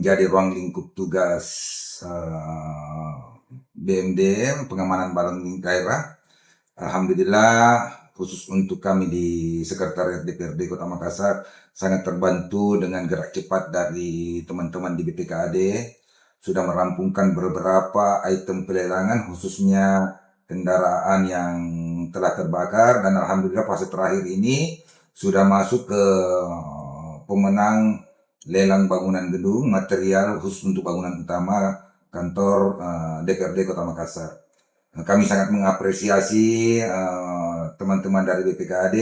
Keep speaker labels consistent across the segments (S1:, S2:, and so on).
S1: menjadi ruang lingkup tugas BMDM pengamanan barang daerah. Alhamdulillah, khusus untuk kami di Sekretariat DPRD Kota Makassar sangat terbantu dengan gerak cepat dari teman-teman di BPKAD. Sudah merampungkan beberapa item pelelangan, khususnya kendaraan yang telah terbakar, dan alhamdulillah fase terakhir ini sudah masuk ke pemenang lelang bangunan gedung material khusus untuk bangunan utama kantor DPRD Kota Makassar. Kami sangat mengapresiasi teman-teman dari BPKAD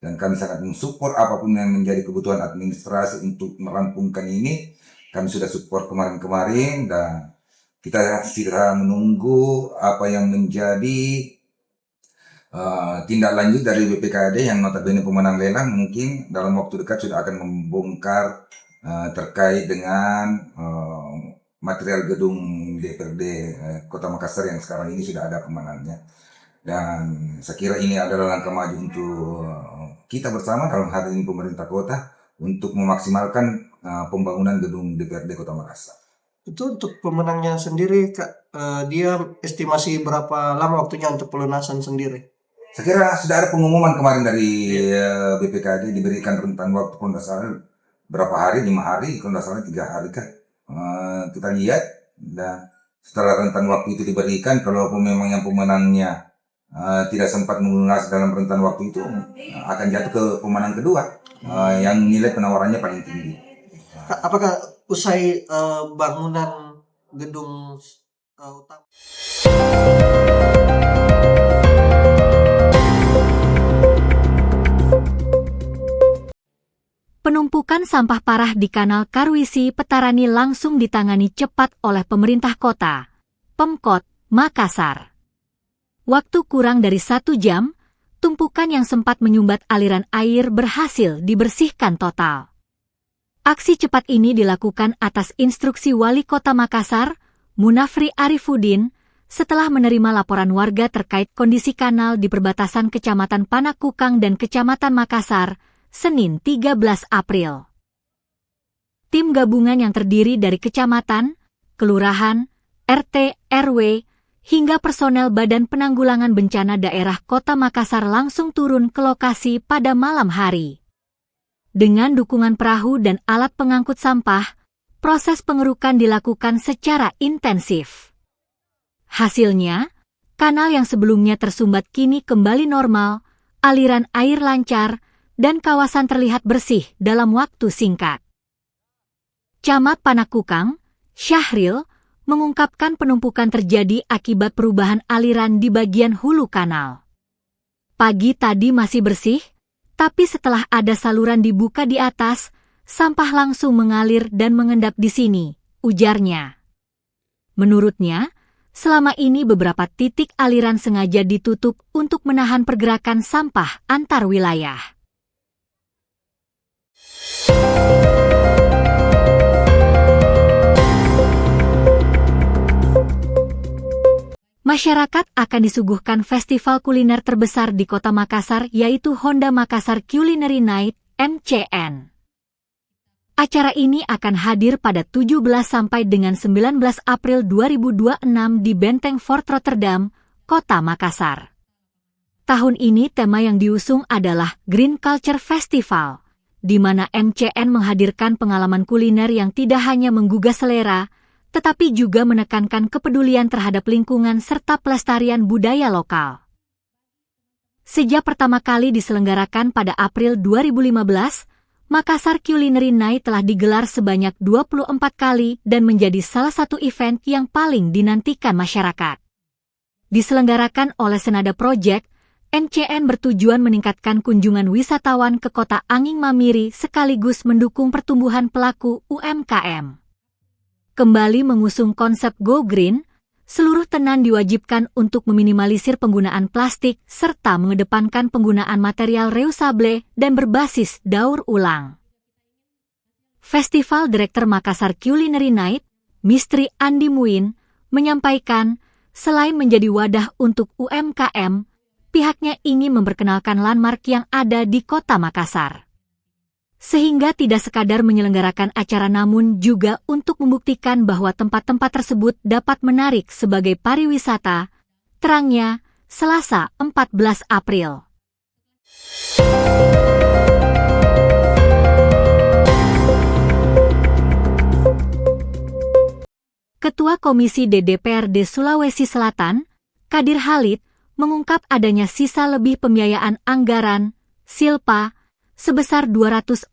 S1: dan kami sangat mensupport apapun yang menjadi kebutuhan administrasi untuk merampungkan ini. Kami sudah support kemarin-kemarin dan kita sudah menunggu apa yang menjadi tindak lanjut dari BPKAD yang notabene pemenang lelang. Mungkin dalam waktu dekat sudah akan membongkar terkait dengan material gedung DPRD Kota Makassar yang sekarang ini sudah ada pemenangnya. Dan saya kira ini adalah langkah maju untuk kita bersama dalam hal ini pemerintah kota untuk memaksimalkan pembangunan gedung DPRD Kota Makassar.
S2: Itu untuk pemenangnya sendiri, Kak, dia estimasi berapa lama waktunya untuk pelunasan sendiri?
S1: Saya kira sudah ada pengumuman kemarin dari BPKAD, diberikan rentang waktu kalau tidak salah berapa hari, 5 hari, kalau tidak salah 3 hari kan. Kita lihat, dan setelah rentang waktu itu diberikan, kalau memang yang pemenangnya tidak sempat melunas dalam rentan waktu itu, akan jatuh ke pemenang kedua yang nilai penawarannya paling tinggi.
S2: Apakah usai bangunan gedung utama?
S3: Penumpukan sampah parah di Kanal Karwisi Petarani langsung ditangani cepat oleh pemerintah kota, Pemkot Makassar. Waktu kurang dari 1 jam, tumpukan yang sempat menyumbat aliran air berhasil dibersihkan total. Aksi cepat ini dilakukan atas instruksi Wali Kota Makassar, Munafri Arifuddin, setelah menerima laporan warga terkait kondisi kanal di perbatasan Kecamatan Panakukang dan Kecamatan Makassar, Senin 13 April. Tim gabungan yang terdiri dari kecamatan, kelurahan, RT, RW, hingga personel Badan Penanggulangan Bencana Daerah Kota Makassar langsung turun ke lokasi pada malam hari. Dengan dukungan perahu dan alat pengangkut sampah, proses pengerukan dilakukan secara intensif. Hasilnya, kanal yang sebelumnya tersumbat kini kembali normal, aliran air lancar, dan kawasan terlihat bersih dalam waktu singkat. Camat Panakukang, Syahril, mengungkapkan penumpukan terjadi akibat perubahan aliran di bagian hulu kanal. Pagi tadi masih bersih, tapi setelah ada saluran dibuka di atas, sampah langsung mengalir dan mengendap di sini, ujarnya. Menurutnya, selama ini beberapa titik aliran sengaja ditutup untuk menahan pergerakan sampah antar wilayah. Masyarakat akan disuguhkan festival kuliner terbesar di Kota Makassar, yaitu Honda Makassar Culinary Night, MCN. Acara ini akan hadir pada 17 sampai dengan 19 April 2026 di Benteng Fort Rotterdam, Kota Makassar. Tahun ini tema yang diusung adalah Green Culture Festival, di mana MCN menghadirkan pengalaman kuliner yang tidak hanya menggugah selera, tetapi juga menekankan kepedulian terhadap lingkungan serta pelestarian budaya lokal. Sejak pertama kali diselenggarakan pada April 2015, Makassar Culinary Night telah digelar sebanyak 24 kali dan menjadi salah satu event yang paling dinantikan masyarakat. Diselenggarakan oleh Senada Project, MCN bertujuan meningkatkan kunjungan wisatawan ke Kota Anging Mamiri sekaligus mendukung pertumbuhan pelaku UMKM. Kembali mengusung konsep Go Green, seluruh tenan diwajibkan untuk meminimalisir penggunaan plastik serta mengedepankan penggunaan material reusable dan berbasis daur ulang. Festival Direktur Makassar Culinary Night, Mistri Andi Muin, menyampaikan, selain menjadi wadah untuk UMKM, pihaknya ingin memperkenalkan landmark yang ada di Kota Makassar. sehingga tidak sekadar menyelenggarakan acara namun juga untuk membuktikan bahwa tempat-tempat tersebut dapat menarik sebagai pariwisata, terangnya Selasa 14 April. Ketua Komisi DPRD Sulawesi Selatan, Kadir Halid, mengungkap adanya sisa lebih pembiayaan anggaran, Silpa, sebesar 240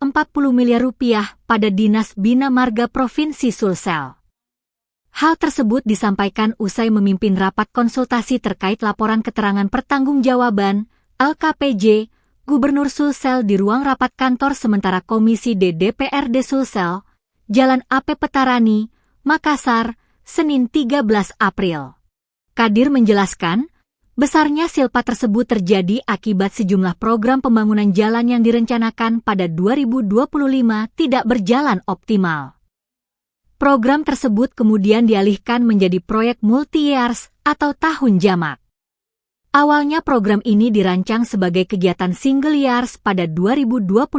S3: miliar rupiah pada Dinas Bina Marga Provinsi Sulsel. Hal tersebut disampaikan usai memimpin rapat konsultasi terkait laporan keterangan pertanggungjawaban, LKPJ, Gubernur Sulsel di ruang rapat kantor sementara Komisi DPRD Sulsel, Jalan AP Petarani, Makassar, Senin 13 April. Kadir menjelaskan, besarnya silpa tersebut terjadi akibat sejumlah program pembangunan jalan yang direncanakan pada 2025 tidak berjalan optimal. Program tersebut kemudian dialihkan menjadi proyek multi-years atau tahun jamak. Awalnya program ini dirancang sebagai kegiatan single years pada 2025,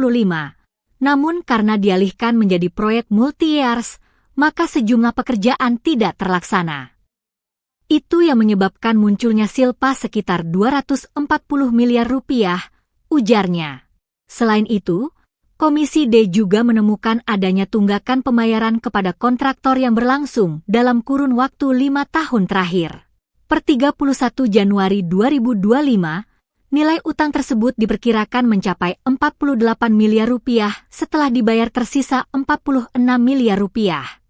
S3: namun karena dialihkan menjadi proyek multi-years, maka sejumlah pekerjaan tidak terlaksana. Itu yang menyebabkan munculnya silpa sekitar 240 miliar rupiah, ujarnya. Selain itu, Komisi D juga menemukan adanya tunggakan pembayaran kepada kontraktor yang berlangsung dalam kurun waktu 5 tahun terakhir. Per 31 Januari 2025, nilai utang tersebut diperkirakan mencapai 48 miliar rupiah setelah dibayar tersisa 46 miliar rupiah.